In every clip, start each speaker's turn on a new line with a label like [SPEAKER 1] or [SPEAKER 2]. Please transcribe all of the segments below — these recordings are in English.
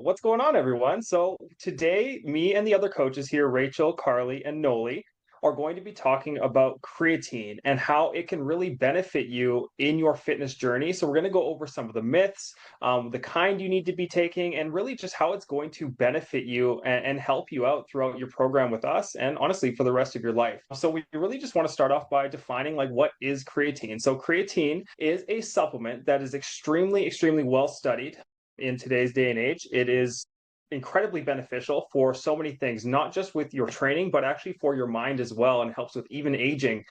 [SPEAKER 1] What's going on, everyone? So, today, me and the other coaches here, Rachel, Carly, and Noli, are going to be talking about creatine and how it can really benefit you in your fitness journey. So, we're going to go over some of the myths, the kind you need to be taking, and really just how it's going to benefit you and help you out throughout your program with us, and honestly, for the rest of your life. So, we really just want to start off by defining like what is creatine. So, creatine is a supplement that is extremely well studied in today's day and age. It is incredibly beneficial for so many things, not just with your training, but actually for your mind as well, and helps with even aging.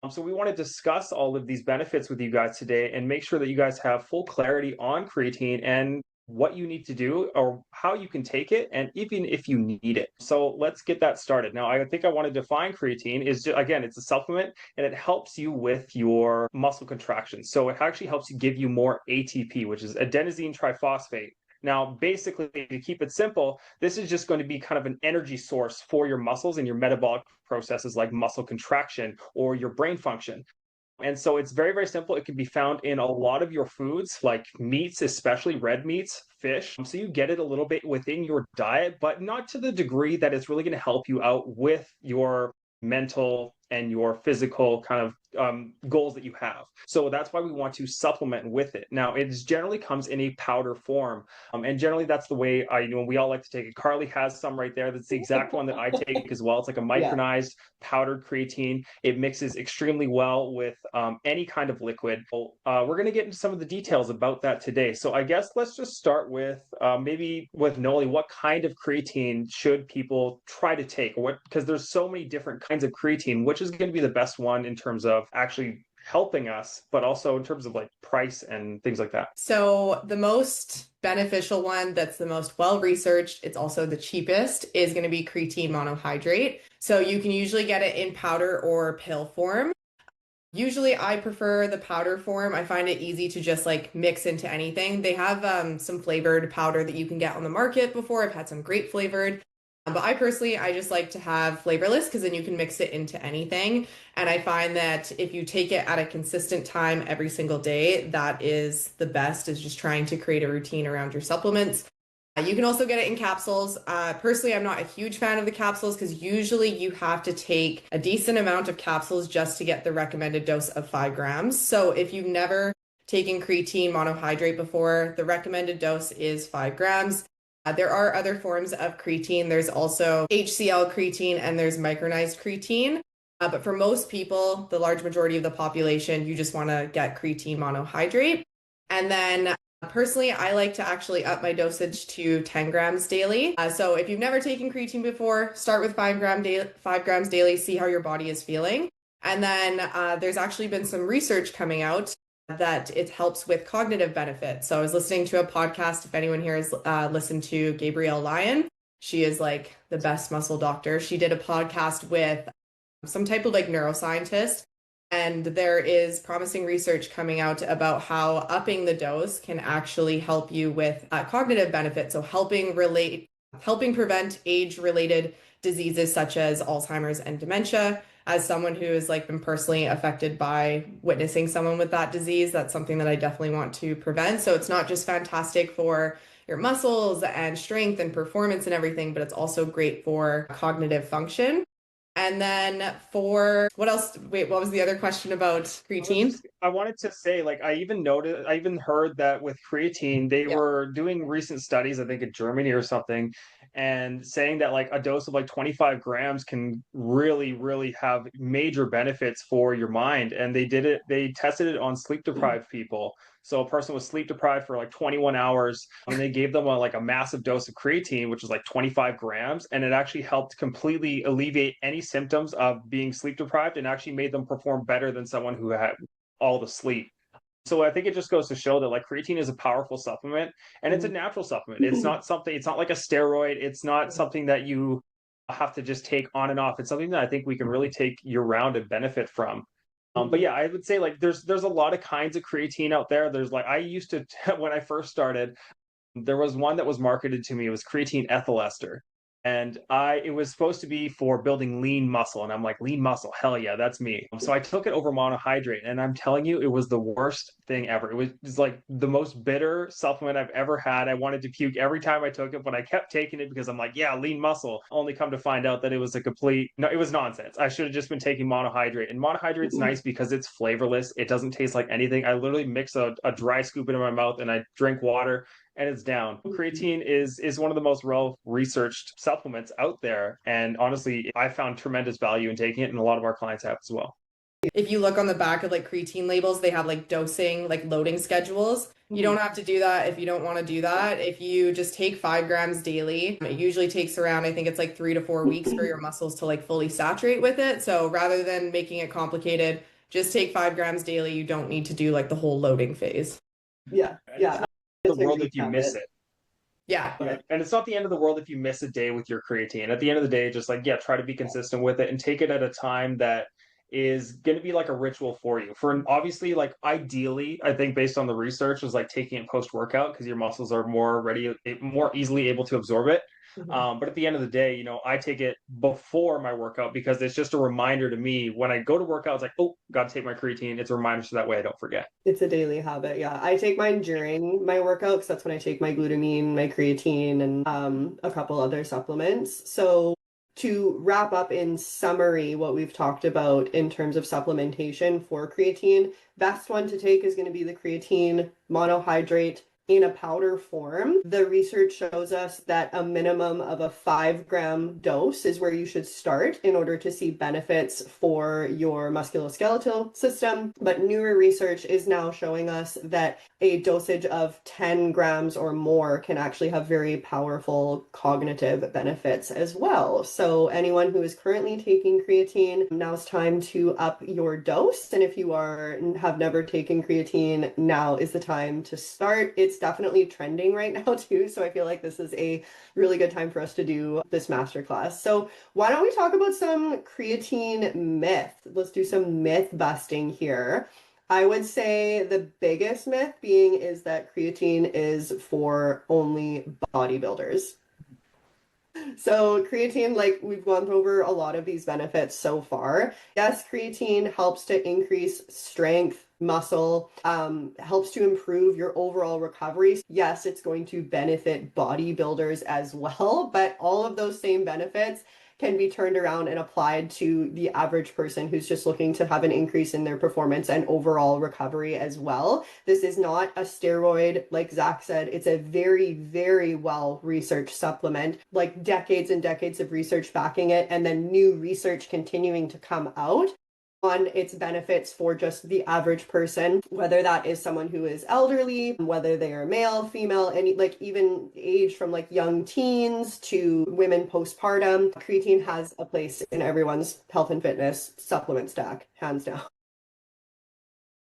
[SPEAKER 1] So we want to discuss all of these benefits with you guys today and make sure that you guys have full clarity on creatine and what you need to do or how you can take it and even if you need it. So let's get that started. Now, I think I want to define creatine is just, again, it's a supplement and it helps you with your muscle contractions. So it actually helps you give you more ATP, which is adenosine triphosphate. Now, basically, to keep it simple, this is just going to be kind of an energy source for your muscles and your metabolic processes like muscle contraction or your brain function. And so it's very simple. It can be found in a lot of your foods, like meats, especially red meats, fish. So you get it a little bit within your diet, but not to the degree that it's really going to help you out with your mental and your physical kind of goals that you have. So that's why we want to supplement with it. Now, it generally comes in a powder form. And generally that's the way we all like to take it. Carly has some right there. That's the exact one that I take as well. It's like a
[SPEAKER 2] Yeah.
[SPEAKER 1] micronized powdered creatine. It mixes extremely well with any kind of liquid. We're going to get into some of the details about that today. So I guess let's just start with maybe with Noli, what kind of creatine should people try to take? Because there's so many different kinds of creatine, which is going to be the best one in terms of actually helping us, but also in terms of like price and things like that.
[SPEAKER 2] So the most beneficial one that's the most well researched, it's also the cheapest, is going to be creatine monohydrate. So you can usually get it in powder or pill form. Usually I prefer the powder form. I find it easy to just like mix into anything. They have some flavored powder that you can get on the market before. I've had some grape flavored. But I personally, I just like to have flavorless because then you can mix it into anything. And I find that if you take it at a consistent time every single day, that is the best, is just trying to create a routine around your supplements. You can also get it in capsules. Personally, I'm not a huge fan of the capsules because usually you have to take a decent amount of capsules just to get the recommended dose of 5 grams. So if you've never taken creatine monohydrate before, the recommended dose is 5 grams. There are other forms of creatine. There's also HCl creatine and there's micronized creatine. But for most people, the large majority of the population, you just want to get creatine monohydrate. And then personally, I like to actually up my dosage to 10 grams daily. So if you've never taken creatine before, start with 5 grams daily, see how your body is feeling. And then there's actually been some research coming out that it helps with cognitive benefits. So I was listening to a podcast. If anyone here has listened to Gabrielle Lyon, she is like the best muscle doctor. She did a podcast with some type of like neuroscientist. And there is promising research coming out about how upping the dose can actually help you with cognitive benefits. So helping prevent age-related diseases such as Alzheimer's and dementia. As someone who has like been personally affected by witnessing someone with that disease, that's something that I definitely want to prevent. So it's not just fantastic for your muscles and strength and performance and everything, but it's also great for cognitive function. And then for what else? Wait, what was the other question about creatine?
[SPEAKER 1] I wanted to say, like, I even heard that with creatine, they
[SPEAKER 2] Yeah.
[SPEAKER 1] were doing recent studies, I think in Germany or something, and saying that like a dose of like 25 grams can really have major benefits for your mind. And they tested it on sleep deprived people. So a person was sleep deprived for like 21 hours, and they gave them like a massive dose of creatine, which was like 25 grams, and it actually helped completely alleviate any symptoms of being sleep deprived and actually made them perform better than someone who had all the sleep. So I think it just goes to show that like creatine is a powerful supplement and it's a natural supplement. It's not like a steroid. It's not something that you have to just take on and off. It's something that I think we can really take year round and benefit from. But yeah, I would say like there's a lot of kinds of creatine out there. There's like I used to when I first started, there was one that was marketed to me. It was creatine ethyl ester. and it was supposed to be for building lean muscle, and I'm like, lean muscle, hell yeah, that's me. So I took it over monohydrate, and I'm telling you, it was the worst thing ever. It was like the most bitter supplement I've ever had. I wanted to puke every time I took it, but I kept taking it because I'm like, yeah, lean muscle. Only come to find out that it was a complete no, it was nonsense. I should have just been taking monohydrate. And monohydrate's nice because it's flavorless. It doesn't taste like anything. I literally mix a dry scoop into my mouth and I drink water and it's down. Creatine is one of the most well researched supplements out there, and honestly, I found tremendous value in taking it, and a lot of our clients have as well.
[SPEAKER 2] If you look on the back of like creatine labels, they have like dosing, like loading schedules. You don't have to do that if you don't want to do that. If you just take 5 grams daily, it usually takes around, I think it's like 3 to 4 weeks for your muscles to like fully saturate with it. So rather than making it complicated, just take 5 grams daily. You don't need to do like the whole loading phase.
[SPEAKER 3] Yeah, yeah.
[SPEAKER 1] The world if you miss it.
[SPEAKER 2] Yeah.
[SPEAKER 1] And it's not the end of the world if you miss a day with your creatine. At the end of the day, just like, yeah, try to be consistent with it and take it at a time that is going to be like a ritual for you. For obviously, like ideally, I think based on the research, is like taking it post workout because your muscles are more ready, more easily able to absorb it. But at the end of the day, I take it before my workout because it's just a reminder to me when I go to workout. It's like, oh, got to take my creatine. It's a reminder so that way I don't forget.
[SPEAKER 3] It's a daily habit. Yeah. I take mine during my workout because that's when I take my glutamine, my creatine, and a couple other supplements. So to wrap up in summary, what we've talked about in terms of supplementation for creatine, best one to take is going to be the creatine monohydrate in a powder form. The research shows us that a minimum of a 5-gram dose is where you should start in order to see benefits for your musculoskeletal system. But newer research is now showing us that a dosage of 10 grams or more can actually have very powerful cognitive benefits as well. So anyone who is currently taking creatine, now's time to up your dose. And if you have never taken creatine, now is the time to start. It's definitely trending right now too. So I feel like this is a really good time for us to do this masterclass. So why don't we talk about some creatine myth? Let's do some myth busting here. I would say the biggest myth being is that creatine is for only bodybuilders. So creatine, like we've gone over a lot of these benefits so far. Yes, creatine helps to increase strength, muscle, helps to improve your overall recovery. Yes, it's going to benefit bodybuilders as well, but all of those same benefits can be turned around and applied to the average person who's just looking to have an increase in their performance and overall recovery as well. This is not a steroid, like Zach said. It's a very, very well researched supplement, like decades and decades of research backing it, and then new research continuing to come out on its benefits for just the average person, whether that is someone who is elderly, whether they are male, female, any like even age from like young teens to women postpartum. Creatine has a place in everyone's health and fitness supplement stack, hands down.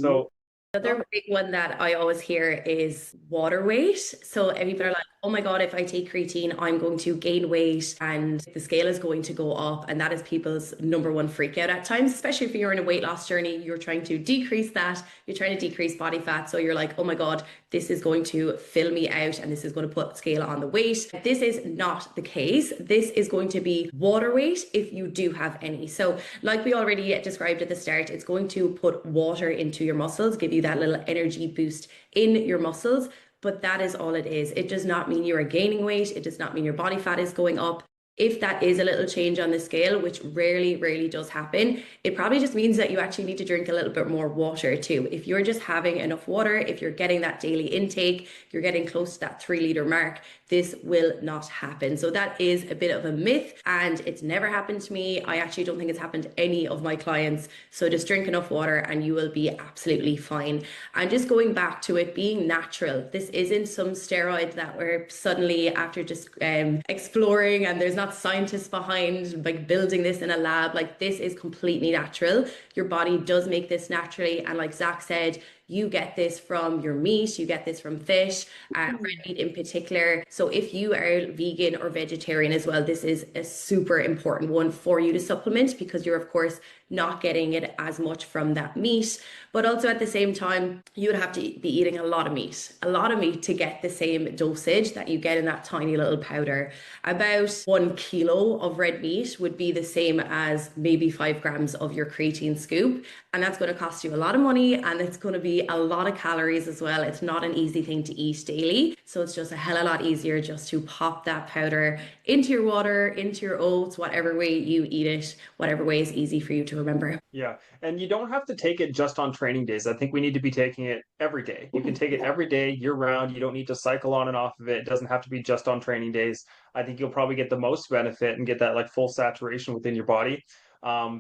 [SPEAKER 1] So
[SPEAKER 4] Another big one that I always hear is water weight. So people are like, oh my God, if I take creatine, I'm going to gain weight and the scale is going to go up. And that is people's number one freak out at times, especially if you're in a weight loss journey, you're trying to decrease that, you're trying to decrease body fat. So you're like, oh my God, this is going to fill me out and this is going to put scale on the weight. This is not the case. This is going to be water weight if you do have any. So like we already described at the start, it's going to put water into your muscles, give you that little energy boost in your muscles. But that is all it is. It does not mean you are gaining weight. It does not mean your body fat is going up. If that is a little change on the scale, which rarely does happen, it probably just means that you actually need to drink a little bit more water too. If you're just having enough water, if you're getting that daily intake, you're getting close to that 3-liter mark, this will not happen. So that is a bit of a myth and it's never happened to me. I actually don't think it's happened to any of my clients. So just drink enough water and you will be absolutely fine. And just going back to it being natural, this isn't some steroid that we're suddenly after just exploring and there's not scientists behind like building this in a lab. Like this is completely natural. Your body does make this naturally. And like Zach said, you get this from your meat, you get this from fish, red meat in particular. So if you are vegan or vegetarian as well, this is a super important one for you to supplement because you're of course not getting it as much from that meat. But also at the same time, you would have to be eating a lot of meat to get the same dosage that you get in that tiny little powder. About 1 kilo of red meat would be the same as maybe 5 grams of your creatine scoop. And that's going to cost you a lot of money, and it's going to be a lot of calories as well. It's not an easy thing to eat daily. So it's just a hell of a lot easier just to pop that powder into your water, into your oats, whatever way you eat it, whatever way is easy for you to remember.
[SPEAKER 1] Yeah. And you don't have to take it just on training days. I think we need to be taking it every day. You can take it every day, year round. You don't need to cycle on and off of it. It doesn't have to be just on training days. I think you'll probably get the most benefit and get that like full saturation within your body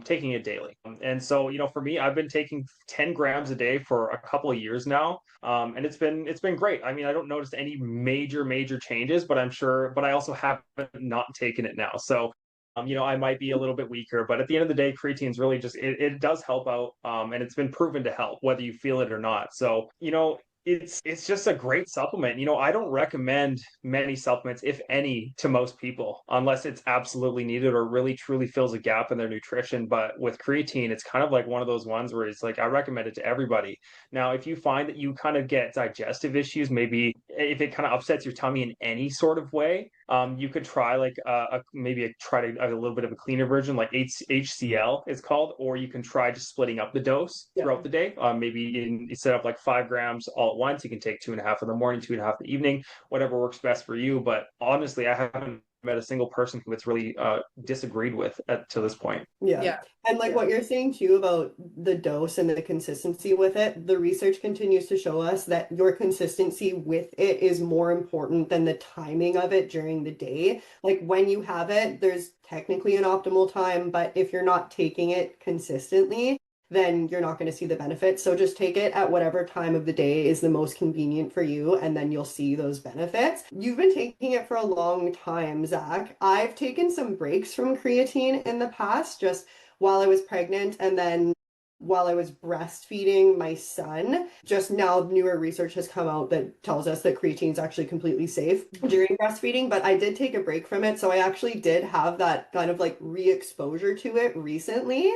[SPEAKER 1] taking it daily. And so, for me, I've been taking 10 grams a day for a couple of years now. And it's been great. I mean, I don't notice any major changes, but I also haven't not taken it now. So I might be a little bit weaker, but at the end of the day, creatine is really just it does help out, and it's been proven to help whether you feel it or not. So it's just a great supplement. I don't recommend many supplements, if any, to most people unless it's absolutely needed or really truly fills a gap in their nutrition. But with creatine, it's kind of like one of those ones where it's like I recommend it to everybody. Now, if you find that you kind of get digestive issues, maybe if it kind of upsets your tummy in any sort of way, you could try like a little bit of a cleaner version, like HCl is called, or you can try just splitting up the dose throughout the day. Maybe instead of like 5 grams all at once, you can take 2.5 in the morning, 2.5 in the evening, whatever works best for you. But honestly, I haven't met a single person who it's really disagreed with to this point.
[SPEAKER 3] Yeah. And like what you're saying too about the dose and the consistency with it, the research continues to show us that your consistency with it is more important than the timing of it during the day. Like when you have it, there's technically an optimal time, but if you're not taking it consistently, then you're not going to see the benefits. So just take it at whatever time of the day is the most convenient for you, and then you'll see those benefits. You've been taking it for a long time, Zach. I've taken some breaks from creatine in the past, just while I was pregnant and then while I was breastfeeding my son. Just now, newer research has come out that tells us that creatine is actually completely safe during breastfeeding, but I did take a break from it. So I actually did have that kind of like re-exposure to it recently.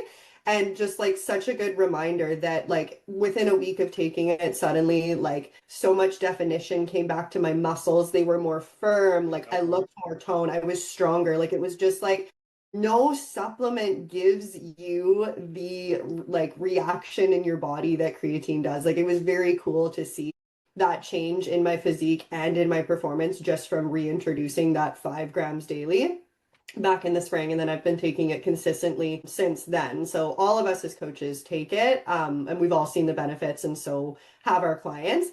[SPEAKER 3] And just like such a good reminder that like within a week of taking it, suddenly like so much definition came back to my muscles. They were more firm. Like I looked more toned. I was stronger. Like it was just like no supplement gives you the like reaction in your body that creatine does. Like it was very cool to see that change in my physique and in my performance just from reintroducing that 5 grams daily back in the spring, and then I've been taking it consistently since then. So all of us as coaches take it, and we've all seen the benefits, and so have our clients.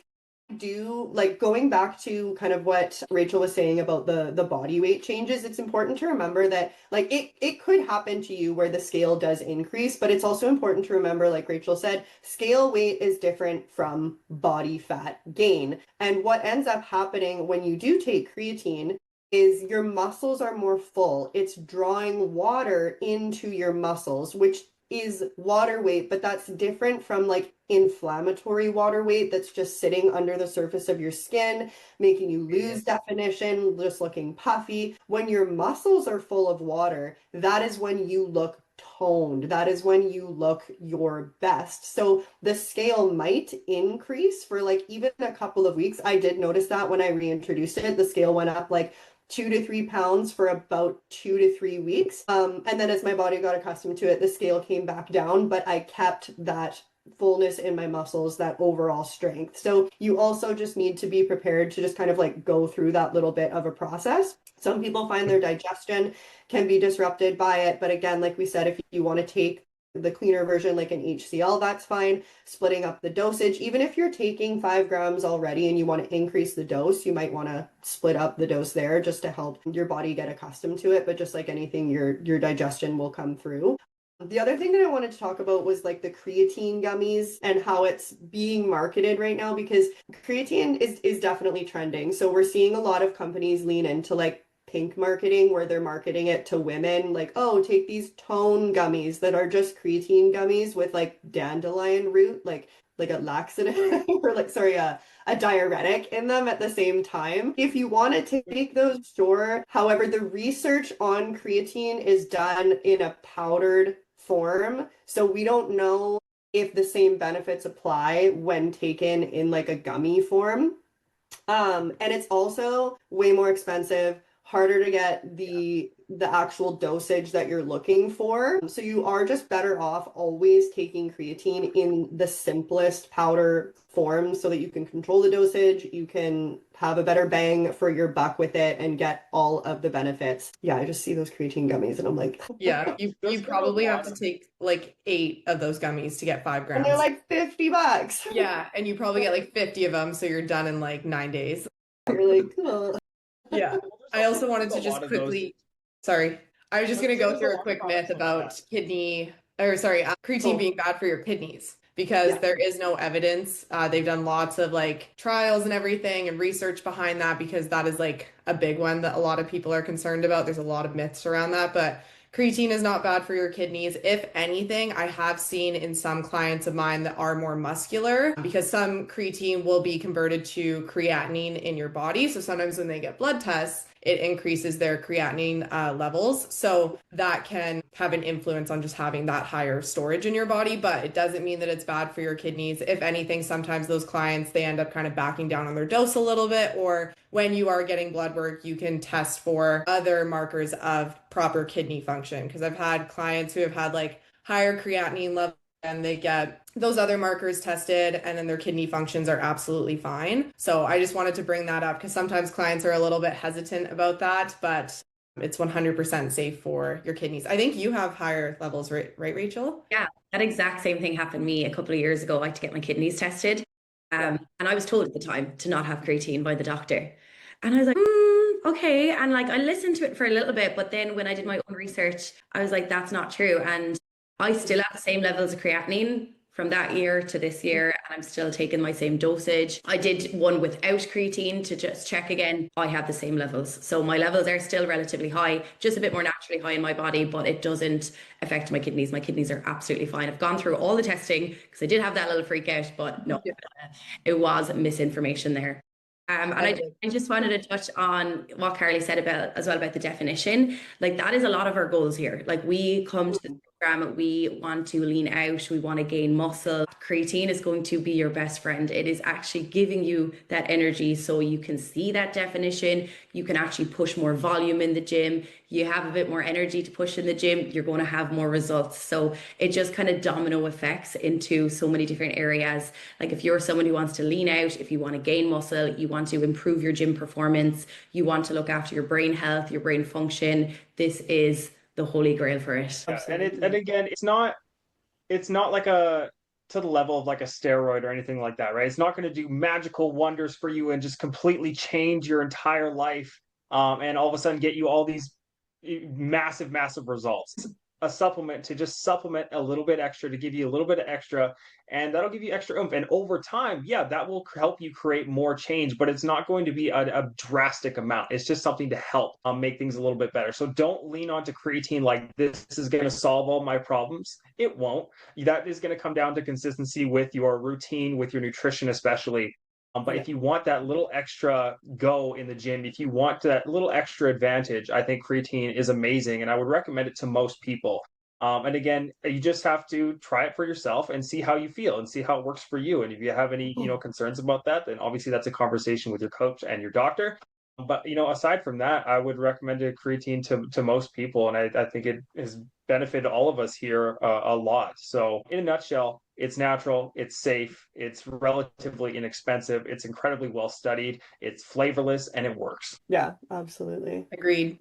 [SPEAKER 3] Do like going back to kind of what Rachel was saying about the body weight changes, it's important to remember that like it could happen to you where the scale does increase, but it's also important to remember, like Rachel said, scale weight is different from body fat gain. And what ends up happening when you do take creatine is your muscles are more full. It's drawing water into your muscles, which is water weight, but that's different from like inflammatory water weight that's just sitting under the surface of your skin, making you lose definition, just looking puffy. When your muscles are full of water, that is when you look toned. That is when you look your best. So the scale might increase for like even a couple of weeks. I did notice that when I reintroduced it, the scale went up like 2 to 3 pounds for about 2 to 3 weeks. And then as my body got accustomed to it, the scale came back down, but I kept that fullness in my muscles, that overall strength. So you also just need to be prepared to just kind of like go through that little bit of a process. Some people find their digestion can be disrupted by it. But again, like we said, if you want to take the cleaner version, like an HCl, that's fine. Splitting up the dosage, even if you're taking 5 grams already and you want to increase the dose, you might want to split up the dose there just to help your body get accustomed to it. But just like anything, your digestion will come through. The other thing that I wanted to talk about was like the creatine gummies and how it's being marketed right now, because creatine is definitely trending. So we're seeing a lot of companies lean into like pink marketing where they're marketing it to women, like, oh, take these tone gummies that are just creatine gummies with like dandelion root, like a laxative or like, sorry, a diuretic in them at the same time. If you want to take those, sure. However, the research on creatine is done in a powdered form. So we don't know if the same benefits apply when taken in like a gummy form. And it's also way more expensive, harder to get the actual dosage that you're looking for. So you are just better off always taking creatine in the simplest powder form so that you can control the dosage, you can have a better bang for your buck with it and get all of the benefits. Yeah, I just see those creatine gummies and I'm like,
[SPEAKER 2] Yeah, you
[SPEAKER 1] There's been a
[SPEAKER 2] probably have
[SPEAKER 1] lot
[SPEAKER 2] to
[SPEAKER 1] of
[SPEAKER 2] take like 8 of those gummies to get 5
[SPEAKER 3] and they're
[SPEAKER 2] grams.
[SPEAKER 3] like $50.
[SPEAKER 2] Yeah, and you probably get like 50 of them, so you're done in like 9 days.
[SPEAKER 3] You're like, oh.
[SPEAKER 2] Yeah.
[SPEAKER 1] well,
[SPEAKER 2] I also wanted
[SPEAKER 1] there's
[SPEAKER 2] to
[SPEAKER 1] a
[SPEAKER 2] just
[SPEAKER 1] lot of those.
[SPEAKER 2] quickly, sorry, I was just
[SPEAKER 1] I was
[SPEAKER 2] going to
[SPEAKER 1] gonna say
[SPEAKER 2] go
[SPEAKER 1] there's a
[SPEAKER 2] through a
[SPEAKER 1] lot of
[SPEAKER 2] quick myth
[SPEAKER 1] products like
[SPEAKER 2] about
[SPEAKER 1] that.
[SPEAKER 2] kidney, or sorry, creatine
[SPEAKER 3] Oh,
[SPEAKER 2] being bad for your kidneys because
[SPEAKER 3] yeah.
[SPEAKER 2] there is no evidence. They've done lots of like trials and everything and research behind that because that is like a big one that a lot of people are concerned about. There's a lot of myths around that, but creatine is not bad for your kidneys. If anything, I have seen in some clients of mine that are more muscular because some creatine will be converted to creatinine in your body. So sometimes when they get blood tests, it increases their creatinine levels. So that can have an influence on just having that higher storage in your body, but it doesn't mean that it's bad for your kidneys. If anything, sometimes those clients, they end up kind of backing down on their dose a little bit, or when you are getting blood work, you can test for other markers of proper kidney function. Because I've had clients who have had like higher creatinine levels and they get those other markers tested and then their kidney functions are absolutely fine. So I just wanted to bring that up because sometimes clients are a little bit hesitant about that, but it's 100% safe for your kidneys. I think you have higher levels, right, Rachel?
[SPEAKER 4] Yeah, that exact same thing happened to me a couple of years ago. I had to get my kidneys tested.
[SPEAKER 3] Yeah.
[SPEAKER 4] And I was told at the time to not have creatine by the doctor. And I was like, okay. And like I listened to it for a little bit, but then when I did my own research, I was like, that's not true. And I still have the same levels of creatinine from that year to this year, and I'm still taking my same dosage. I did one without creatine to just check again. I have the same levels. So my levels are still relatively high, just a bit more naturally high in my body, but it doesn't affect my kidneys. My kidneys are absolutely fine. I've gone through all the testing because I did have that little freak out, but no,
[SPEAKER 2] Yeah.
[SPEAKER 4] it was misinformation there. And
[SPEAKER 2] I
[SPEAKER 4] I just wanted to touch on what Carly said about as well about the definition. Like that is a lot of our goals here. Like we come to this program, we want to lean out, we want to gain muscle. Creatine is going to be your best friend. It is actually giving you that energy so you can see that definition. You can actually push more volume in the gym. You have a bit more energy to push in the gym, you're going to have more results. So it just kind of domino effects into so many different areas. Like if you're someone who wants to lean out, if you want to gain muscle, you want to improve your gym performance, you want to look after your brain health, your brain function, this is the holy grail for it.
[SPEAKER 1] Yeah, and
[SPEAKER 3] Absolutely.
[SPEAKER 1] again, it's not like a to the level of like a steroid or anything like that, right? It's not going to do magical wonders for you and just completely change your entire life, and all of a sudden get you all these massive, massive results. A supplement to just supplement a little bit extra to give you a little bit of extra, and that'll give you extra oomph. And over time, yeah, that will help you create more change, but it's not going to be a drastic amount. It's just something to help make things a little bit better. So don't lean onto creatine like this is going to solve all my problems. It won't. That is going to come down to consistency with your routine, with your nutrition, especially. But
[SPEAKER 3] Yeah.
[SPEAKER 1] if you want that little extra go in the gym, if you want that little extra advantage, I think creatine is amazing, and I would recommend it to most people. And again, you just have to try it for yourself and see how you feel and see how it works for you. And if you have any, concerns about that, then obviously that's a conversation with your coach and your doctor. But aside from that, I would recommend a creatine to most people, and I think it has benefited all of us here a lot. So, in a nutshell, it's natural, it's safe, it's relatively inexpensive, it's incredibly well studied, it's flavorless, and it works.
[SPEAKER 3] Yeah, absolutely.
[SPEAKER 2] Agreed.